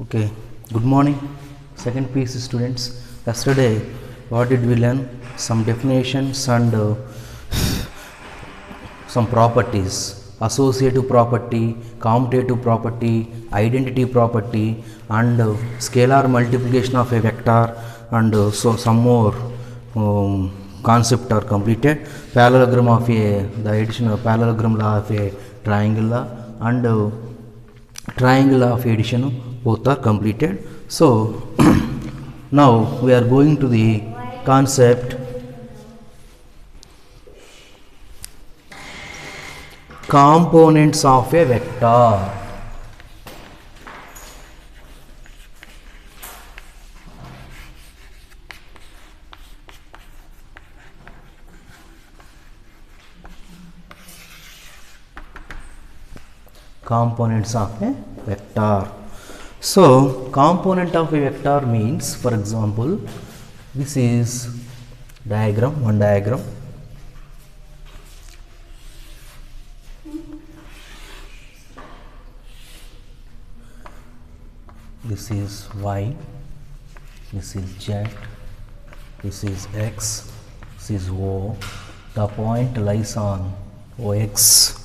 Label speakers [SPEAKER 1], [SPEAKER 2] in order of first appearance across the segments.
[SPEAKER 1] Okay, good morning, second piece students. Yesterday, what did we learn? Some definitions and some properties: associative property, commutative property, identity property, and scalar multiplication of a vector, and so some more concept are completed. Parallelogram of the addition of parallelogram law of a triangle and triangle of addition both are completed. So now we are going to the concept components of a vector. Components of a vector. So component of a vector means, for example, this is diagram, one diagram. This is y, this is z, this is x, this is o. The point lies on ox.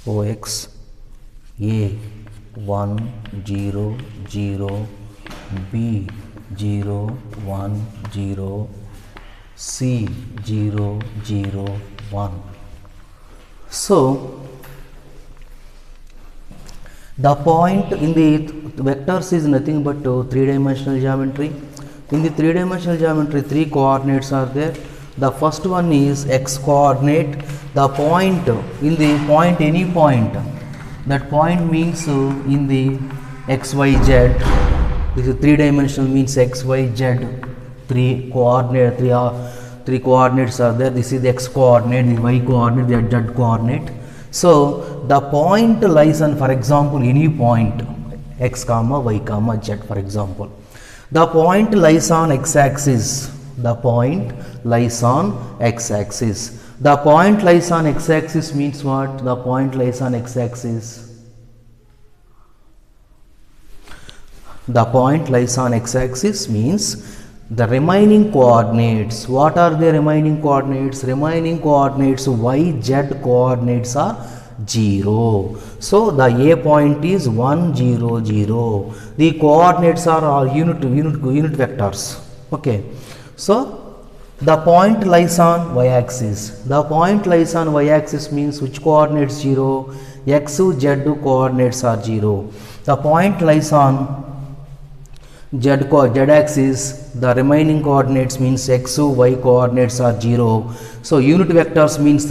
[SPEAKER 1] Ox A 1 0 0, B 0 1 0, C 0 0 1. So the point in the vectors is nothing but three-dimensional geometry. In the three-dimensional geometry, three coordinates are there. The first one is x coordinate. The point in the point, any point, that point means in the x y z. This is three-dimensional, means x y z. Three coordinates are there. This is the x coordinate, the y coordinate, the z coordinate. So the point lies on, for example, any point x comma y comma z, for example. The point lies on x-axis. The point lies on x-axis. The point lies on x-axis means what? The point lies on x-axis. The point lies on x-axis means the remaining coordinates. What are the remaining coordinates? Remaining coordinates y, z coordinates are 0. So the A point is 1 0 0. The coordinates are all unit vectors. Okay. So the point lies on y-axis. The point lies on y-axis means which coordinates 0? X, z coordinates are 0. The point lies on z-axis. The remaining coordinates means x, y coordinates are 0. So unit vectors means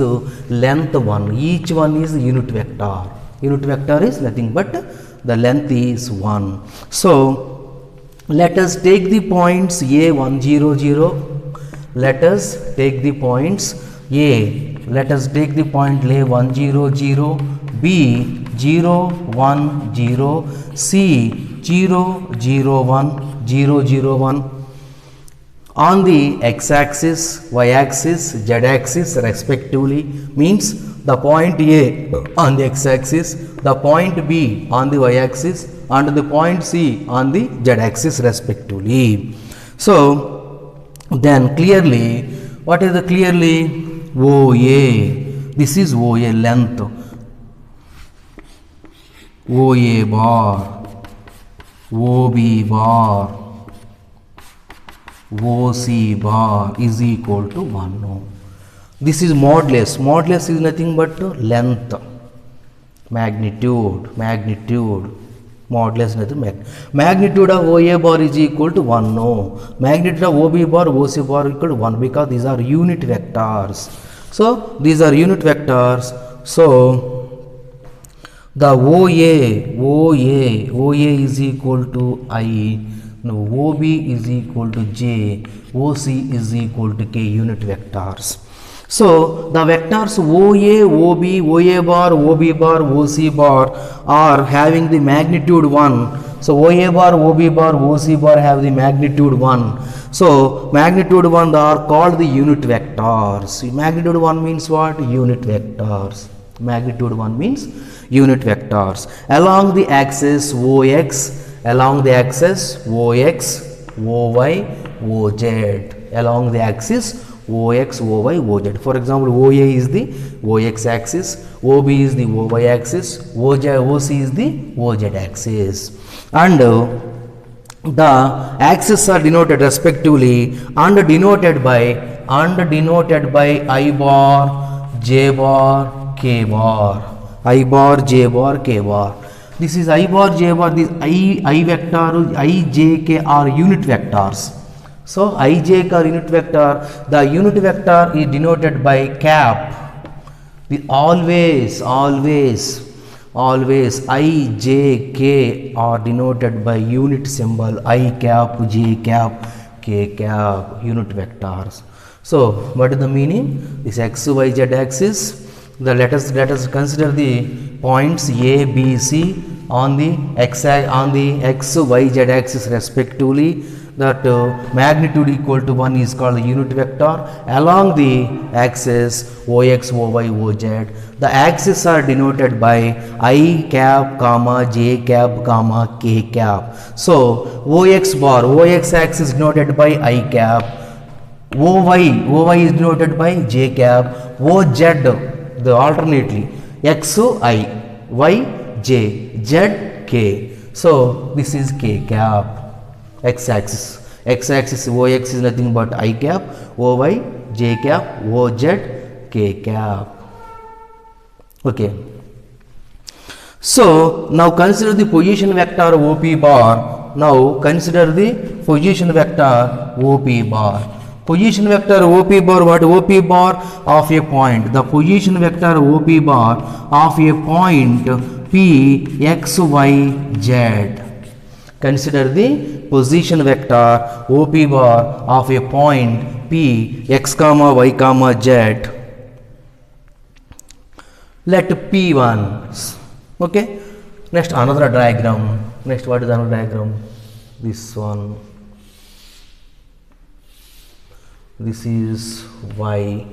[SPEAKER 1] length 1. Each one is unit vector. Unit vector is nothing but the length is 1. So let us take the points A 1 0 0. Let us take the points A. Let us take the point A 1 0 0, B 0 1 0, C 0 0 1 0 0 1. On the x-axis, y-axis, z-axis respectively, means the point A on the x-axis, the point B on the y-axis, and the point C on the z-axis respectively. So then clearly, what is the clearly? OA. This is OA, length. OA bar, OB bar, OC bar is equal to 1. No. This is modulus. Modulus is nothing but length, magnitude. Modulus nothing. Magnitude of OA bar is equal to 1. No. Magnitude of OB bar, OC bar equal to 1 because these are unit vectors. So these are unit vectors. So the OA is equal to I. No, OB is equal to J. OC is equal to K, unit vectors. So the vectors OA, OB, OA bar, OB bar, OC bar are having the magnitude 1. So OA bar, OB bar, OC bar have the magnitude 1. So magnitude 1 are called the unit vectors. Magnitude 1 means what? Unit vectors. Magnitude 1 means unit vectors. Along the axis OX, along the axis OX, OY, OZ. Along the axis OX, OY, OZ. For example, OA is the OX axis, OB is the OY axis, OC is the OZ axis. And the axes are denoted respectively and denoted by I bar, J bar, K bar. I bar, J bar, K bar. This is I bar, J bar. This I vector, I, J, K are unit vectors. So I, J, K are unit vector. The unit vector is denoted by cap. We always I, J, K are denoted by unit symbol I cap, J cap, K cap, unit vectors. So what is the meaning? This X, Y, Z axis. Let us consider the points A, B, C on the X, Y, Z axis respectively. That magnitude equal to 1 is called the unit vector. Along the axis OX, OY, OZ, the axes are denoted by I cap, comma, J cap, comma, K cap. So OX bar, OX axis denoted by I cap, OY is denoted by J cap, OZ the alternately X I, Y J, Z K. So this is K cap. X axis OX is nothing but I cap, OY, J cap, OZ, K cap. Okay. So now consider the position vector OP bar. Now consider the position vector OP bar. Position vector OP bar, what OP bar of a point? The position vector OP bar of a point P, X, Y, Z. Consider the position vector OP bar of a point P, X, Y, Z. Let P1. Okay. Next another diagram. Next, what is another diagram? This one. This is Y.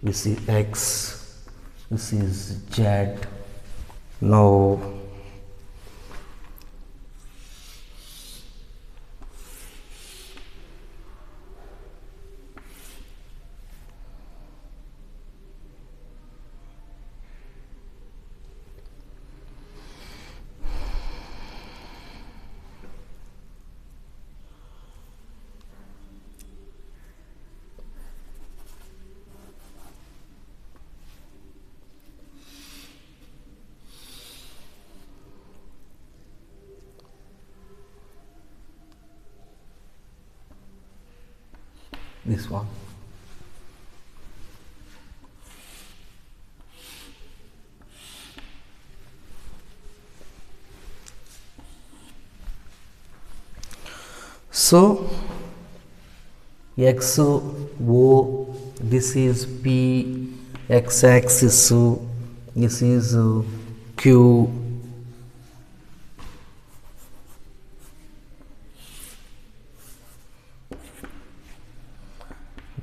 [SPEAKER 1] This is X. This is Z. Now this one. So X O, this is P, X axis, this is Q,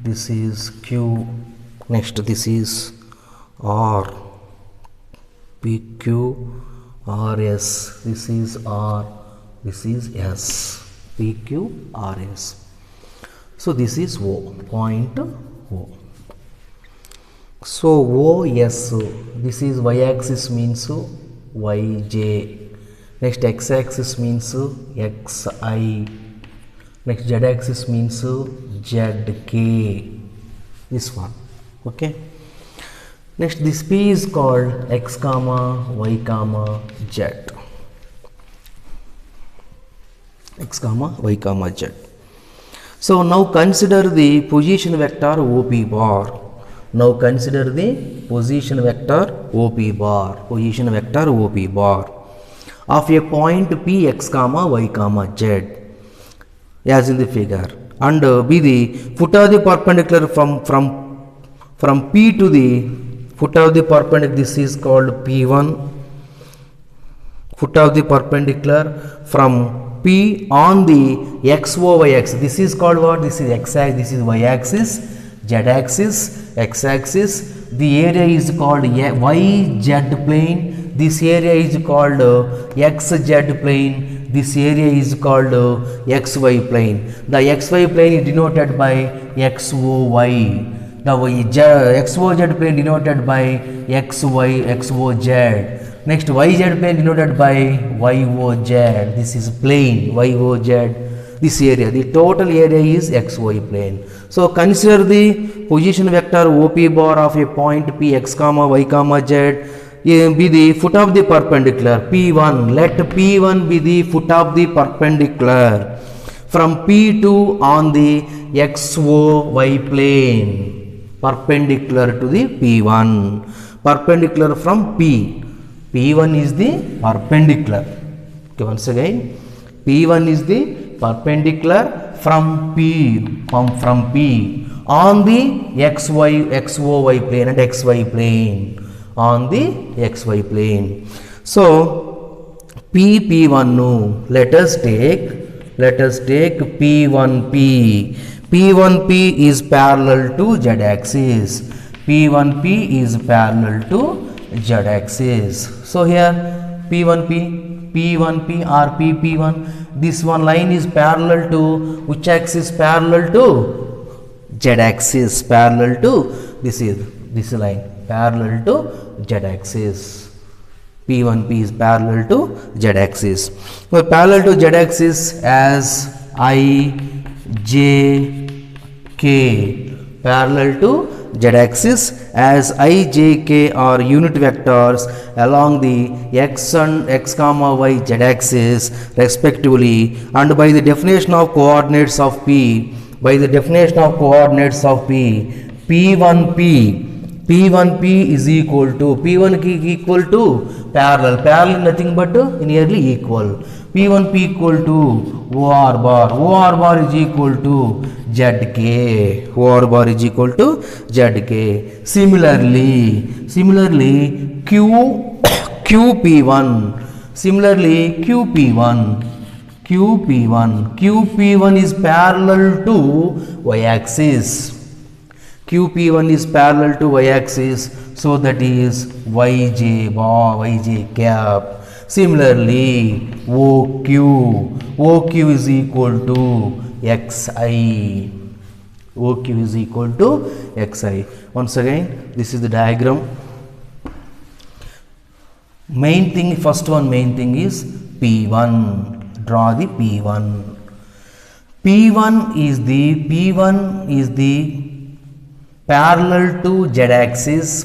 [SPEAKER 1] this is Q, next this is R, PQ, RS, this is R, this is S, PQ, RS. So this is O, point O. So OS, this is Y axis means YJ, next X axis means XI, next Z axis means ZK, this one. Okay. Next this P is called X comma Y comma Z, X comma Y comma Z. So now consider the position vector OP bar. Now consider the position vector OP bar, position vector OP bar of a point P, X comma Y comma Z as in the figure, and be the foot of the perpendicular from P to the foot of the perpendicular, this is called P1, foot of the perpendicular from P on the XOY axis, this is called what? This is X axis, this is Y axis, Z axis, X axis, the area is called YZ plane. This area is called XZ plane. This area is called XY plane. The XY plane is denoted by XOY. The XOZ plane denoted by XY, XOZ. Next YZ plane denoted by YOZ. This is plane YOZ. This area, the total area is XY plane. So consider the position vector OP bar of a point P x comma y comma z be the foot of the perpendicular P1. Let P1 be the foot of the perpendicular from P2 on the XOY plane, perpendicular to the P1, perpendicular from P. P1 is the perpendicular. Okay, once again, P1 is the perpendicular from P on the XOY plane and XY plane, on the XY plane. So P1 no, let us take P1P. P1P is parallel to Z axis. P1P is parallel to Z axis. So here P1P or P1, this one line is parallel to which axis? Parallel to Z axis, parallel to this line, parallel to Z axis. P1P is parallel to Z axis. Well, parallel to Z axis as I, J, K, parallel to Z axis as I, J, K are unit vectors along the x and x comma y z axis respectively, and by the definition of coordinates of P, P1P is equal to parallel nothing but nearly equal. P1P equal to OR bar is equal to ZK. OR bar is equal to ZK. Similarly QP1 is parallel to y axis. QP1 is parallel to y axis, so that is YJ bar, YJ cap. Similarly, OQ is equal to XI. OQ is equal to XI. Once again, this is the diagram. Main thing is P1. Draw the P1. P1 is the parallel to Z axis,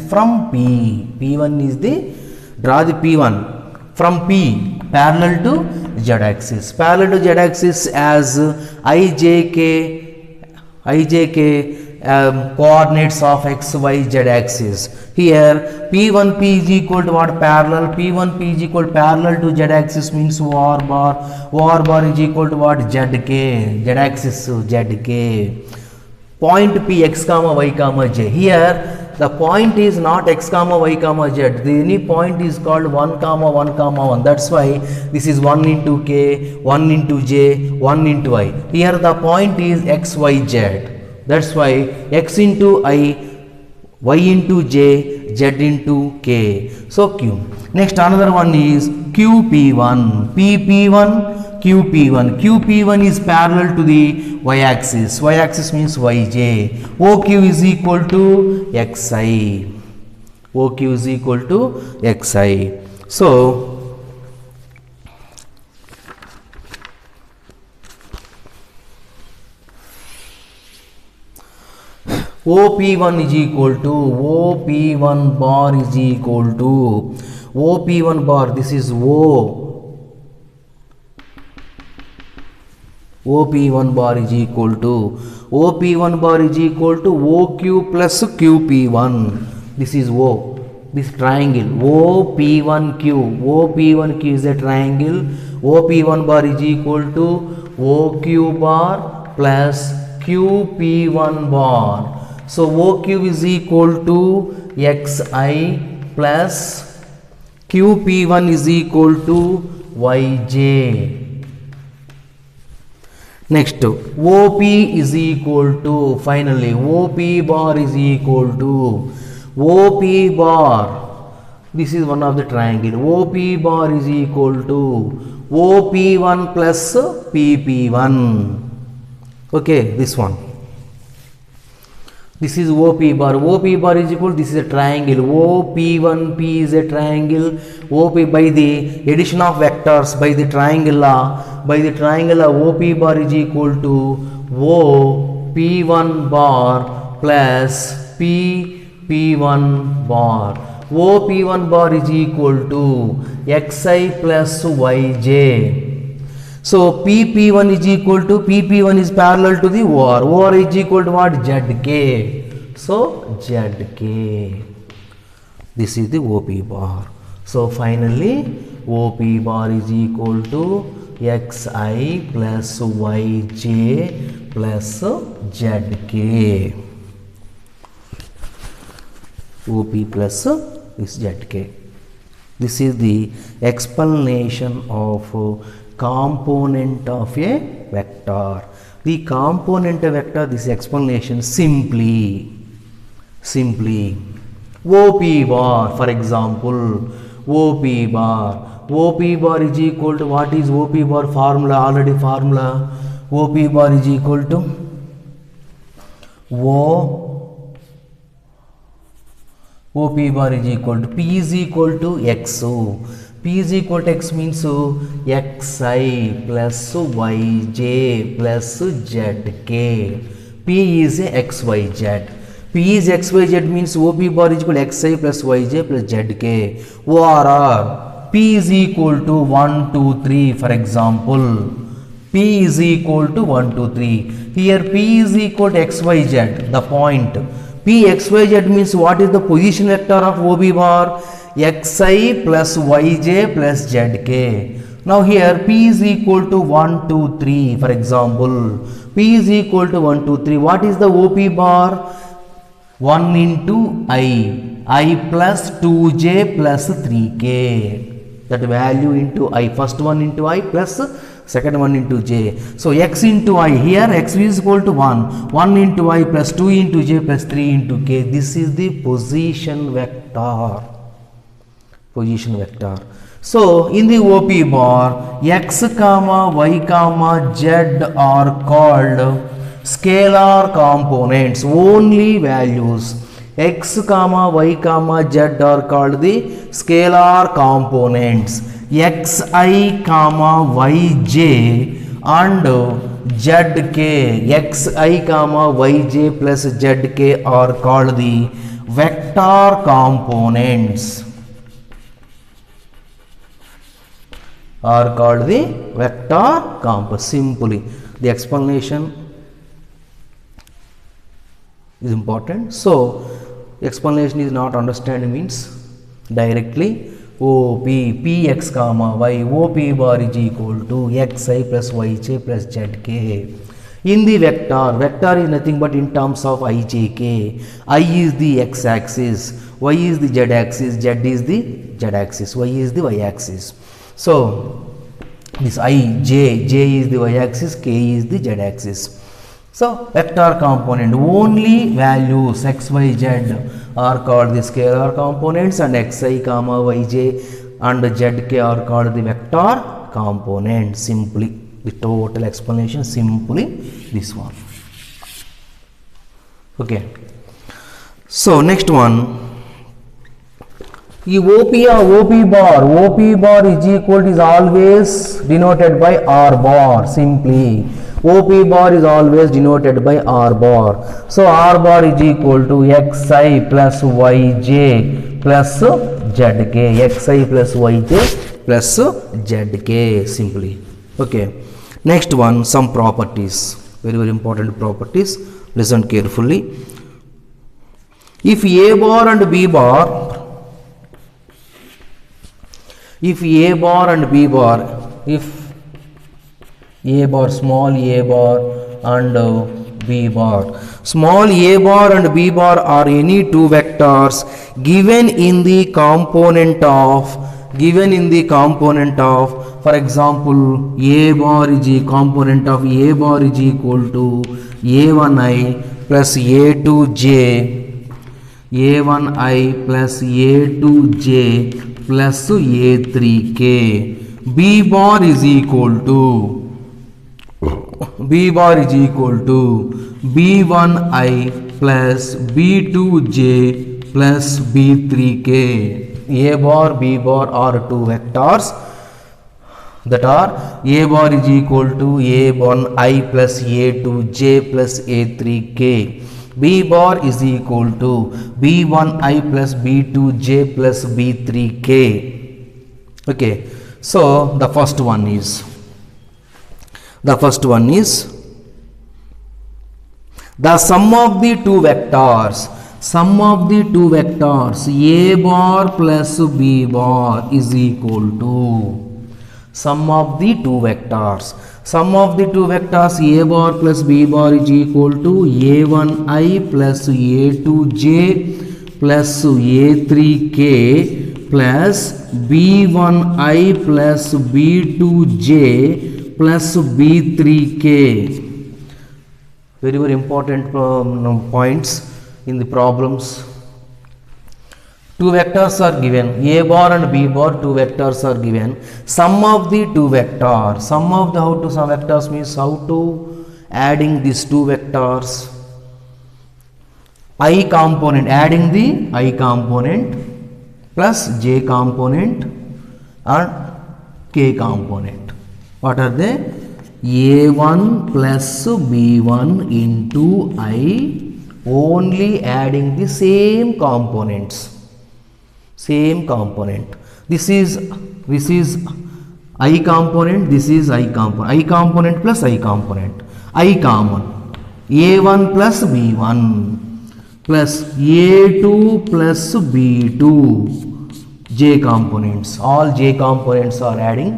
[SPEAKER 1] from P. P1 is the, draw the P1 from P parallel to Z axis. Parallel to Z axis as IJK coordinates of x, y, z axis. Here P1P is equal to what? Parallel. P1P is equal to parallel to z axis means OR bar is equal to what? ZK, z axis ZK. Point P x comma y comma j. Here the point is not x comma y comma z. Any point is called 1 comma 1 comma 1. That's why this is 1 into k, 1 into j, 1 into I. Here the point is x, y, z. That's why x into I, y into j, z into k. So Q. Next another one is QP1. QP1 is parallel to the y axis. Y axis means yj. OQ is equal to xi. OQ is equal to xi. So OP1 is equal to OP1 bar is equal to OP1 bar. This is O. OP1 bar is equal to OP1 bar is equal to OQ plus QP1. This is O. This triangle OP1Q. OP1Q is a triangle. OP1 bar is equal to OQ bar plus QP1 bar. So OQ is equal to XI plus QP1 is equal to YJ. Next, OP is equal to, finally, OP bar is equal to, OP bar, this is one of the triangle, OP bar is equal to OP1 plus PP1. Okay, this one. This is OP bar. OP bar is equal, this is a triangle. OP1P is a triangle. OP by the addition of vectors by the triangle law. By the triangle law, OP bar is equal to OP1 bar plus PP1 bar. OP1 bar is equal to Xi plus Yj. So PP1 is equal to, PP1 is parallel to the OR. OR is equal to what? Zk. So Zk. This is the OP bar. So finally OP bar is equal to Xi plus Yj plus Zk. OP plus this Zk. This is the explanation of component of a vector. The component of vector, this explanation simply OP bar, for example, OP bar is equal to, what is OP bar formula? Already formula, OP bar is equal to OP bar is equal to P is equal to X. P is equal to X means Xi plus Yj plus Zk. P is a XYZ. P is XYZ means OP bar is equal to Xi plus Yj plus Zk. ORR, P is equal to 1, 2, 3, for example. P is equal to 1, 2, 3. Here P is equal to XYZ, the point. P XYZ means what is the position vector of OP bar? Xi plus Yj plus Zk. Now here P is equal to 1, 2, 3, for example. P is equal to 1, 2, 3. What is the OP bar? 1 into I plus 2j plus 3k. That value into I, first one into I plus second one into j. So x into I, here x is equal to 1 into I plus 2 into j plus 3 into k. This is the position vector. So in the OP bar, x comma y comma z are called scalar components, only values. X comma y comma z are called the scalar components. Xi comma yj and zk, xi comma yj plus zk are called the vector components. Simply the explanation is important. So explanation is not understand means directly OP, Px comma y, OP bar is equal to Xi plus Yj plus Zk. In the vector is nothing but in terms of ijk. I is the x-axis, y is the z-axis, z is the z-axis, y is the y-axis. So this j is the y-axis, k is the z-axis. So vector component, only values x, y, z are called the scalar components, and xi comma yj and zk are called the vector components. Simply the total explanation, simply this one. Okay, so next one, OP bar is equal to, is always denoted by R bar. Simply OP bar is always denoted by R bar. So R bar is equal to Xi plus Yj plus Zk. Xi plus Yj plus Zk, simply. Okay, next one, some properties, very important properties. Listen carefully. If A bar and B bar, if A bar and B bar, if A bar, small a bar and B bar, small a bar and B bar are any two vectors given in the component of For example, a bar is a component of a bar is equal to a1i plus a2j, a1i plus a2j plus a3k. B bar is equal to b1i plus b2j plus b3k. A bar, B bar are two vectors that are a bar is equal to a1i plus a2j plus a3k. B bar is equal to b1i plus b2j plus b3k. Okay, so the first one is the sum of the two vectors. Sum of the two vectors a bar plus b bar is equal to sum of the two vectors. Sum of the two vectors a bar plus b bar is equal to a1i plus a2j plus a3k plus b1i plus b2j plus b3k. Very important points in the problems. Two vectors are given, a bar and b bar, two vectors are given. Sum of the two vectors, sum of the, how to sum vectors means how to adding these two vectors. I component, adding the I component plus j component and k component. What are they? a1 plus b1 into I, only adding the same components. Same component. This is I component, this is I component. I component plus I component. I common. a1 plus b1 plus a2 plus b2. J components. All j components are adding.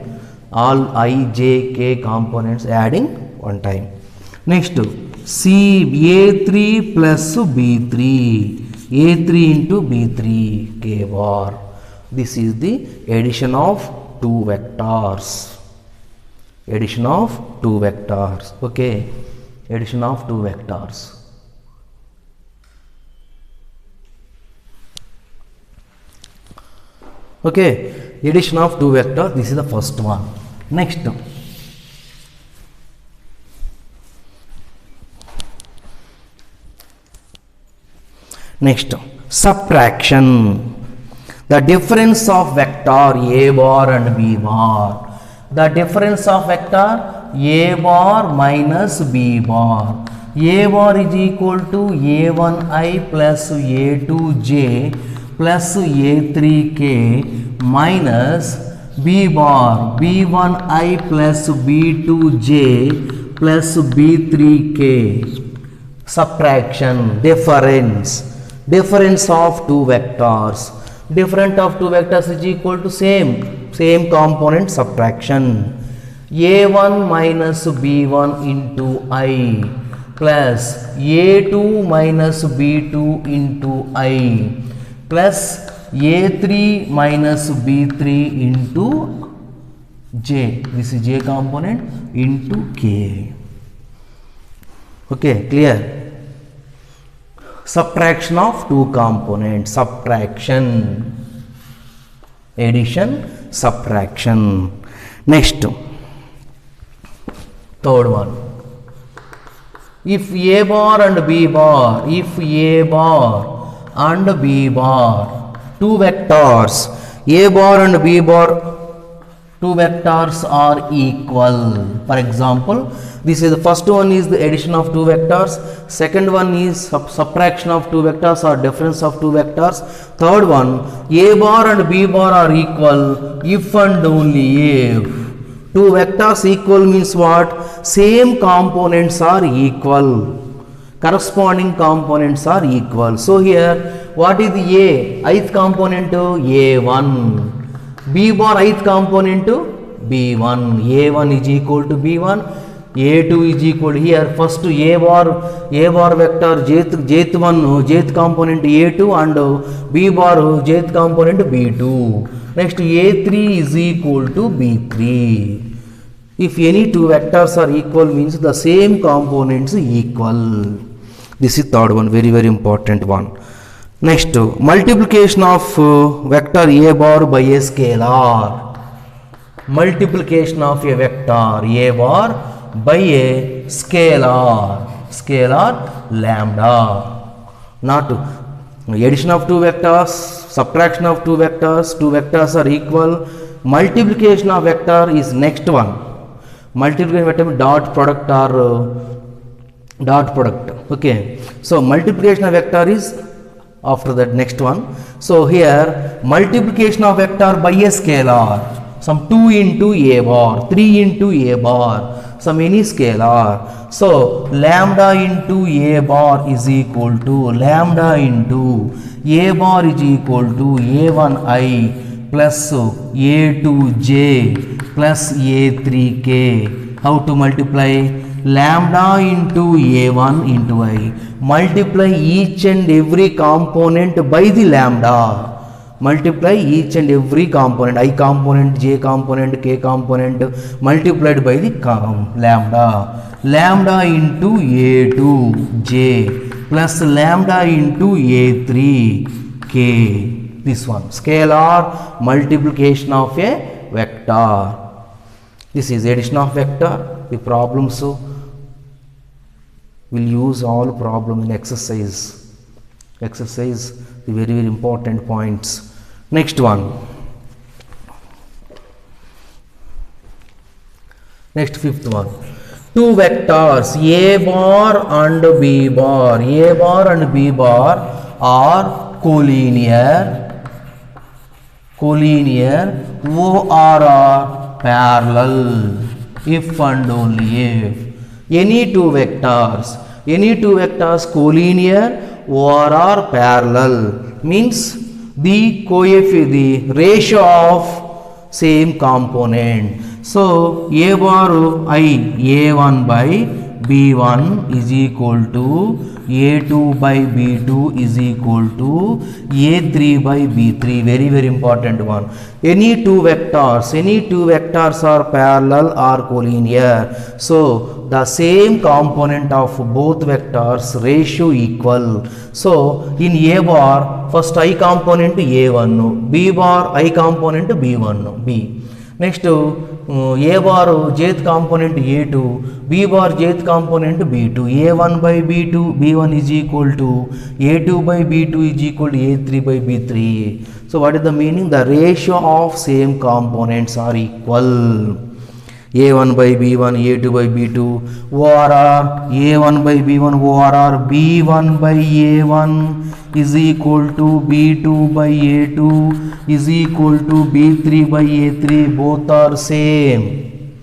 [SPEAKER 1] All I, j, k components adding one time. Next, C a3 plus b3. a3 into b3 k bar. This is the addition of two vectors. Addition of two vectors. Okay. Addition of two vectors. Okay. Addition of two vectors. This is the first one. Next. Next, subtraction. The difference of vector a bar and b bar. The difference of vector a bar minus b bar. A bar is equal to a1i plus a2j plus a3k minus b bar b1i plus b2j plus b3k. Subtraction, difference of two vectors. Difference of two vectors is equal to same component, subtraction. a1 minus b1 into I plus a2 minus b2 into I plus a3 minus b3 into j. This is j component into k. Okay, clear? Subtraction of two components. Subtraction. Addition, subtraction. Next, third one. If a bar and b bar, if a bar and b bar, two vectors, a bar and b bar, two vectors are equal. For example, this is the first one is the addition of two vectors. Second one is subtraction of two vectors or difference of two vectors. Third one, a bar and b bar are equal if and only if. Two vectors equal means what? Same components are equal. Corresponding components are equal. So here, what is the a? Ith component to a1. B bar ith component to b1. a1 is equal to b1. a2 is equal here first a bar vector jth one jth component a2 and b bar jth component b2. Next a3 is equal to b3. If any two vectors are equal means the same components equal. This is third one, very very important one. Next, multiplication of vector a bar by a scalar. Multiplication of a vector a bar by a scalar lambda. Not addition of two vectors, subtraction of two vectors are equal. Multiplication of vector is next one. Multiplication vector dot product or dot product. Okay, so multiplication of vector is after that next one. So here multiplication of vector by a scalar, some 2 into a bar, 3 into a bar, some any scalar. So lambda into a bar is equal to lambda into a bar is equal to a1i plus a2j plus a3k. How to multiply? Lambda into a1 into I. Multiply each and every component by the lambda. Multiply each and every component, I component, j component, k component, multiplied by the lambda. Lambda into a2j plus lambda into a3k. This one, scalar multiplication of a vector. This is addition of vector. The problems will use all problem in exercise. Exercise, the very very important points. Next one. Next fifth one. Two vectors a bar and b bar. A bar and b bar are collinear or are parallel if and only if any two vectors collinear or are parallel means the ratio of same component. So a bar I a1 by b1 is equal to a2 by b2 is equal to a3 by b3. Very very important one. Any two vectors are parallel or collinear. So the same component of both vectors ratio equal. So in a bar first I component a1, b bar I component b1 b. Next a bar jth component a2, b bar jth component b2. a1 by b2, b1 is equal to a2 by b2 is equal to a3 by b3. So what is the meaning? The ratio of same components are equal. a1 by b1, a2 by b2, ORR a1 by b1, ORR b1 by a1 is equal to b2 by a2 is equal to b3 by a3. Both are same.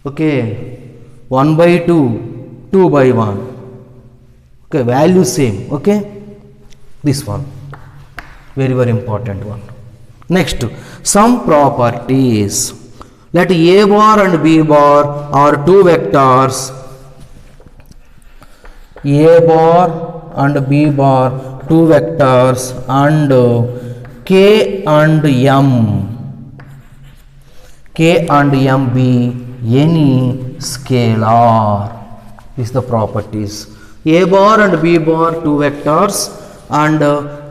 [SPEAKER 1] Okay, 1 by 2, 2 by 1. Okay, value same. Okay, this one very very important one. Next, some properties. Let a bar and b bar are two vectors. A bar and b bar two vectors and k and m be any scalar. Is the properties. A bar and b bar two vectors and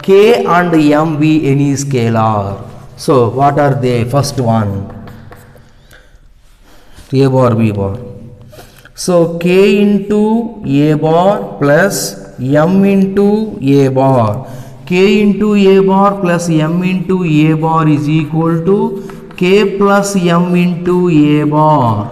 [SPEAKER 1] k and m be any scalar. So what are they? First one, a bar b bar. So k into a bar plus m into a bar. K into a bar plus m into a bar is equal to k plus m into a bar.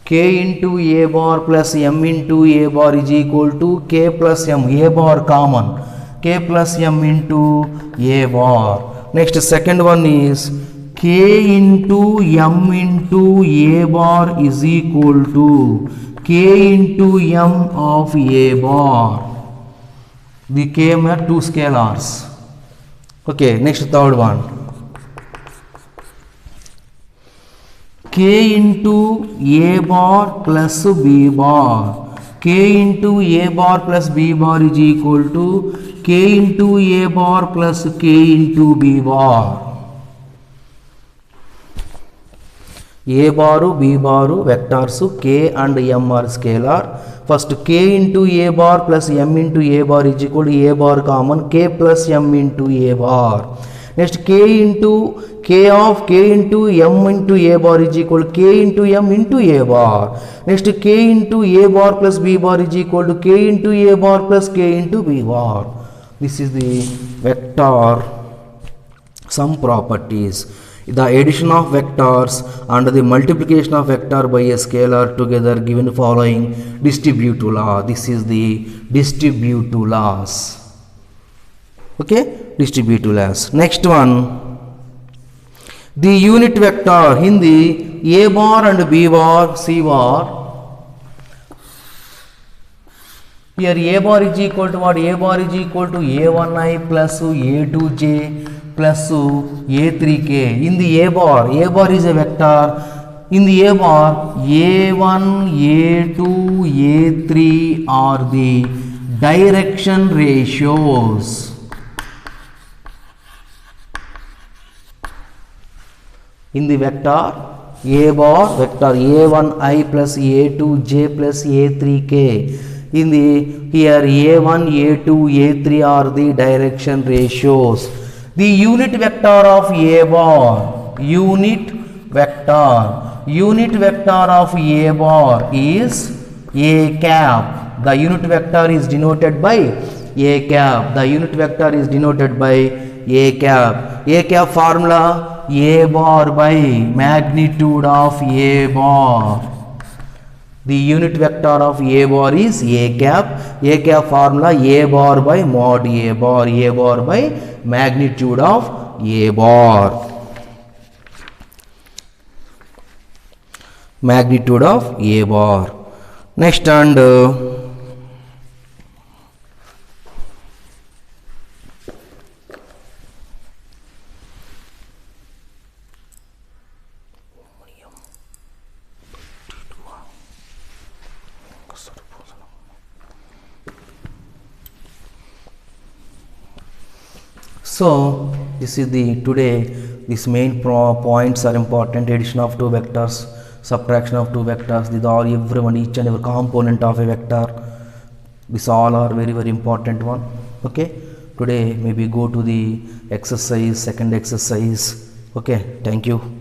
[SPEAKER 1] K into a bar plus m into a bar is equal to k plus m. A bar common. K plus m into a bar. Next second one is k into m into a bar is equal to k into m of a bar. The k are two scalars. Okay, next third one. k into a bar plus b bar. K into a bar plus b bar is equal to k into a bar plus k into b bar. A bar, b bar vectors k and m are scalar. First k into a bar plus m into a bar is equal to a bar common, k plus m into a bar. Next k into k of k into m into a bar is equal to k into m into a bar. Next k into a bar plus b bar is equal to k into a bar plus k into b bar. This is the vector sum properties. The addition of vectors and the multiplication of vector by a scalar together given following distributive law. This is the distributive laws. Okay, distributive laws. Next one, the unit vector in the a bar and b bar, c bar. Here a bar is equal to what? A bar is equal to a1i plus a2j plus a3k. In the a bar is a vector. In the a bar, a1, a2, a3 are the direction ratios. In the vector a bar, vector a1i plus a2j plus a3k. In the here a1, a2, a3 are the direction ratios. The unit vector of a bar, unit vector of a bar is a cap. The unit vector is denoted by a cap. The unit vector is denoted by a cap. A cap formula, a bar by magnitude of a bar. The unit vector of a bar is a cap. A cap formula, a bar by mod a bar. A bar by magnitude of a bar. Magnitude of a bar. Next, and so this is the today these main points are important. Addition of two vectors, subtraction of two vectors, these are everyone, each and every component of a vector. These all are very important one. Okay, today maybe go to the exercise, second exercise. Okay, thank you.